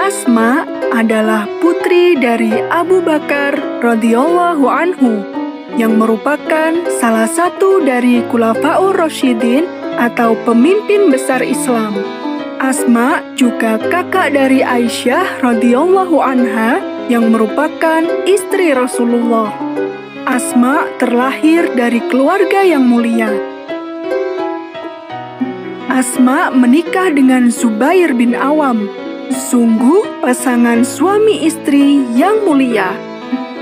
Asma adalah putri dari Abu Bakar radhiyallahu anhu yang merupakan salah satu dari Khulafaur Rasyidin atau pemimpin besar Islam. Asma juga kakak dari Aisyah radhiyallahu anha yang merupakan istri Rasulullah. Asma terlahir dari keluarga yang mulia. Asma menikah dengan Zubair bin Awam. Sungguh pasangan suami istri yang mulia.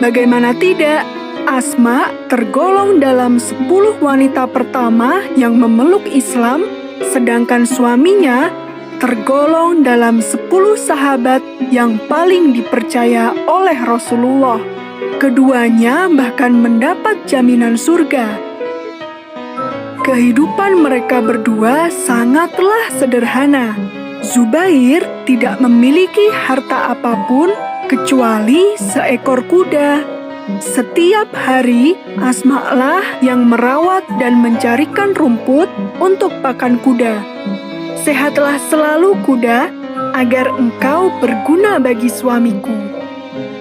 Bagaimana tidak, Asma tergolong dalam 10 wanita pertama yang memeluk Islam, sedangkan suaminya tergolong dalam 10 sahabat yang paling dipercaya oleh Rasulullah. Keduanya bahkan mendapat jaminan surga. Kehidupan mereka berdua sangatlah sederhana. Zubair tidak memiliki harta apapun kecuali seekor kuda. Setiap hari, Asma lah yang merawat dan mencarikan rumput untuk pakan kuda. Sehatlah selalu kuda, agar engkau berguna bagi suamiku,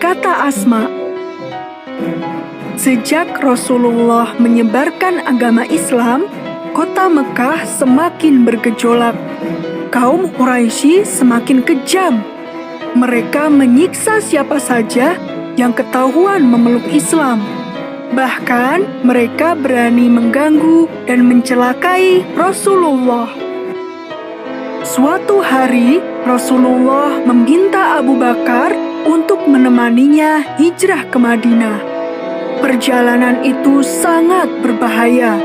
kata Asma. Sejak Rasulullah menyebarkan agama Islam, kota Mekah semakin bergejolak. Kaum Quraisy semakin kejam. Mereka menyiksa siapa saja yang ketahuan memeluk Islam. Bahkan mereka berani mengganggu dan mencelakai Rasulullah. Suatu hari, Rasulullah meminta Abu Bakar untuk menemaninya hijrah ke Madinah. Perjalanan itu sangat berbahaya.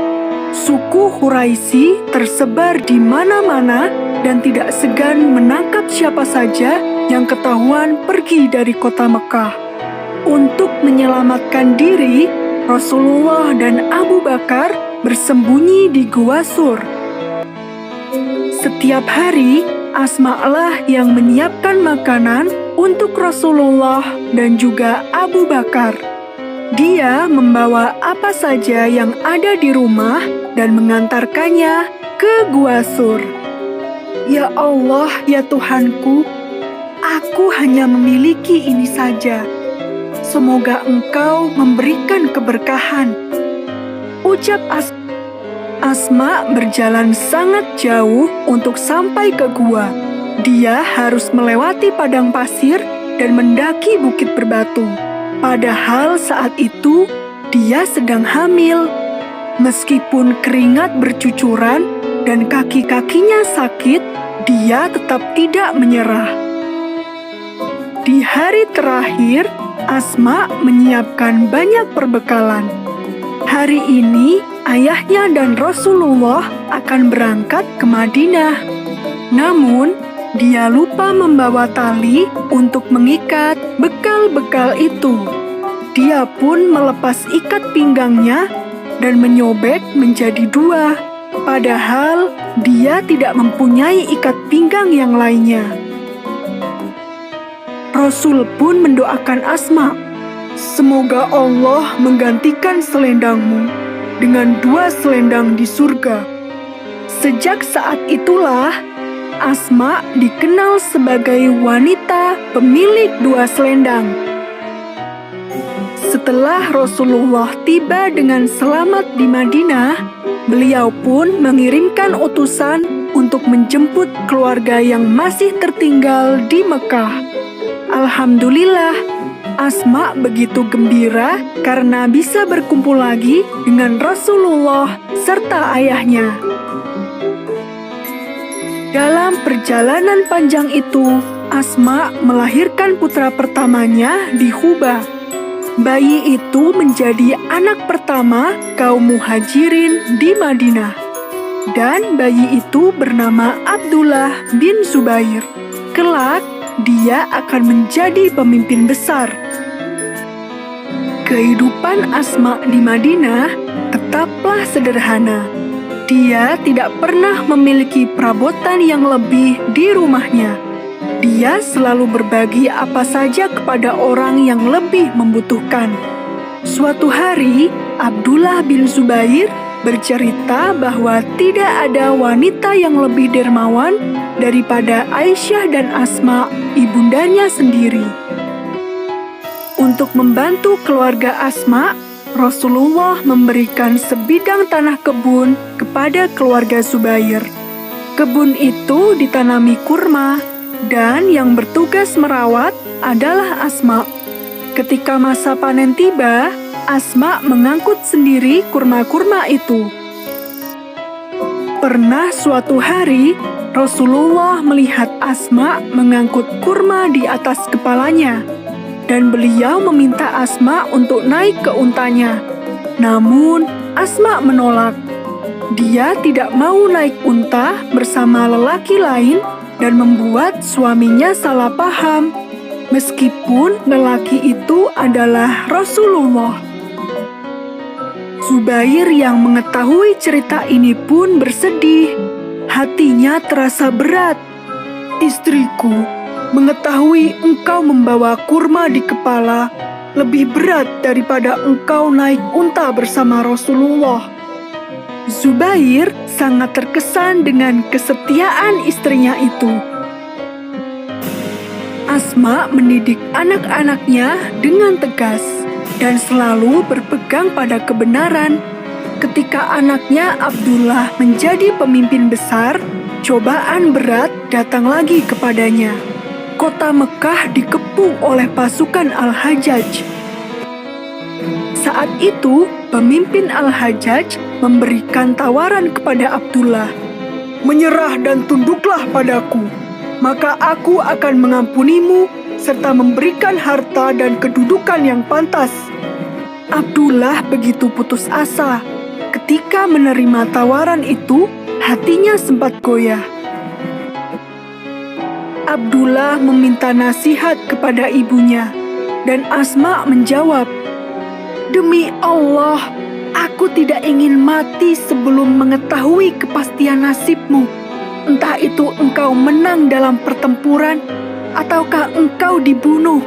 Suku Quraisy tersebar di mana-mana dan tidak segan menangkap siapa saja yang ketahuan pergi dari kota Mekah. Untuk menyelamatkan diri, Rasulullah dan Abu Bakar bersembunyi di Gua Sur. Setiap hari, Asma lah yang menyiapkan makanan untuk Rasulullah dan juga Abu Bakar. Dia membawa apa saja yang ada di rumah dan mengantarkannya ke Gua Sur. Ya Allah, ya Tuhanku, aku hanya memiliki ini saja. Semoga Engkau memberikan keberkahan, ucap Asma berjalan sangat jauh untuk sampai ke gua. Dia harus melewati padang pasir dan mendaki bukit berbatu. Padahal saat itu dia sedang hamil. Meskipun keringat bercucuran dan kaki-kakinya sakit, dia tetap tidak menyerah. Di hari terakhir, Asma menyiapkan banyak perbekalan. Hari ini, ayahnya dan Rasulullah akan berangkat ke Madinah. Namun, dia lupa membawa tali untuk mengikat bekal-bekal itu. Dia pun melepas ikat pinggangnya dan menyobek menjadi 2. Padahal dia tidak mempunyai ikat pinggang yang lainnya. Rasul pun mendoakan Asma, semoga Allah menggantikan selendangmu dengan 2 selendang di surga. Sejak saat itulah, Asma dikenal sebagai wanita pemilik 2 selendang. Setelah Rasulullah tiba dengan selamat di Madinah, beliau pun mengirimkan utusan untuk menjemput keluarga yang masih tertinggal di Mekah. Alhamdulillah, Asma begitu gembira karena bisa berkumpul lagi dengan Rasulullah serta ayahnya. Dalam perjalanan panjang itu, Asma melahirkan putra pertamanya di Quba. Bayi itu menjadi anak pertama kaum muhajirin di Madinah. Dan bayi itu bernama Abdullah bin Zubair. Kelak, dia akan menjadi pemimpin besar. Kehidupan Asma di Madinah tetaplah sederhana. Dia tidak pernah memiliki perabotan yang lebih di rumahnya. Dia selalu berbagi apa saja kepada orang yang lebih membutuhkan. Suatu hari, Abdullah bin Zubair bercerita bahwa tidak ada wanita yang lebih dermawan daripada Aisyah dan Asma, ibundanya sendiri. Untuk membantu keluarga Asma, Rasulullah memberikan sebidang tanah kebun kepada keluarga Zubair. Kebun itu ditanami kurma, dan yang bertugas merawat adalah Asma. Ketika masa panen tiba, Asma mengangkut sendiri kurma-kurma itu. Pernah suatu hari, Rasulullah melihat Asma mengangkut kurma di atas kepalanya, dan beliau meminta Asma untuk naik ke untanya. Namun, Asma menolak. Dia tidak mau naik unta bersama lelaki lain dan membuat suaminya salah paham, meskipun lelaki itu adalah Rasulullah. Zubair yang mengetahui cerita ini pun bersedih. Hatinya terasa berat. "Istriku, mengetahui engkau membawa kurma di kepala lebih berat daripada engkau naik unta bersama Rasulullah." Zubair sangat terkesan dengan kesetiaan istrinya itu. Asma mendidik anak-anaknya dengan tegas dan selalu berpegang pada kebenaran. Ketika anaknya Abdullah menjadi pemimpin besar, cobaan berat datang lagi kepadanya. Kota Mekah dikepung oleh pasukan Al-Hajjaj. Saat itu, pemimpin Al-Hajjaj memberikan tawaran kepada Abdullah, "Menyerah dan tunduklah padaku, maka aku akan mengampunimu serta memberikan harta dan kedudukan yang pantas." Abdullah begitu putus asa. Ketika menerima tawaran itu, hatinya sempat goyah. Abdullah meminta nasihat kepada ibunya, dan Asma menjawab, "Demi Allah, aku tidak ingin mati sebelum mengetahui kepastian nasibmu. Entah itu engkau menang dalam pertempuran, ataukah engkau dibunuh,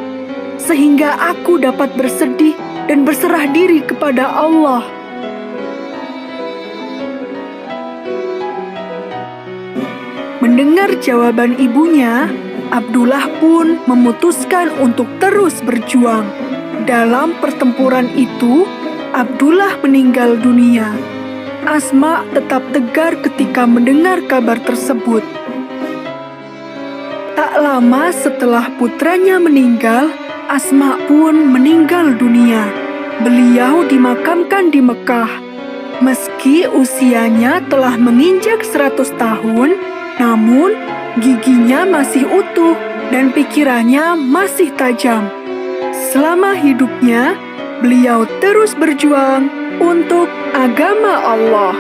sehingga aku dapat bersedih dan berserah diri kepada Allah." Mendengar jawaban ibunya, Abdullah pun memutuskan untuk terus berjuang. Dalam pertempuran itu, Abdullah meninggal dunia. Asma tetap tegar ketika mendengar kabar tersebut. Tak lama setelah putranya meninggal, Asma pun meninggal dunia. Beliau dimakamkan di Mekah. Meski usianya telah menginjak 100 tahun, namun giginya masih utuh dan pikirannya masih tajam. Selama hidupnya, beliau terus berjuang untuk agama Allah.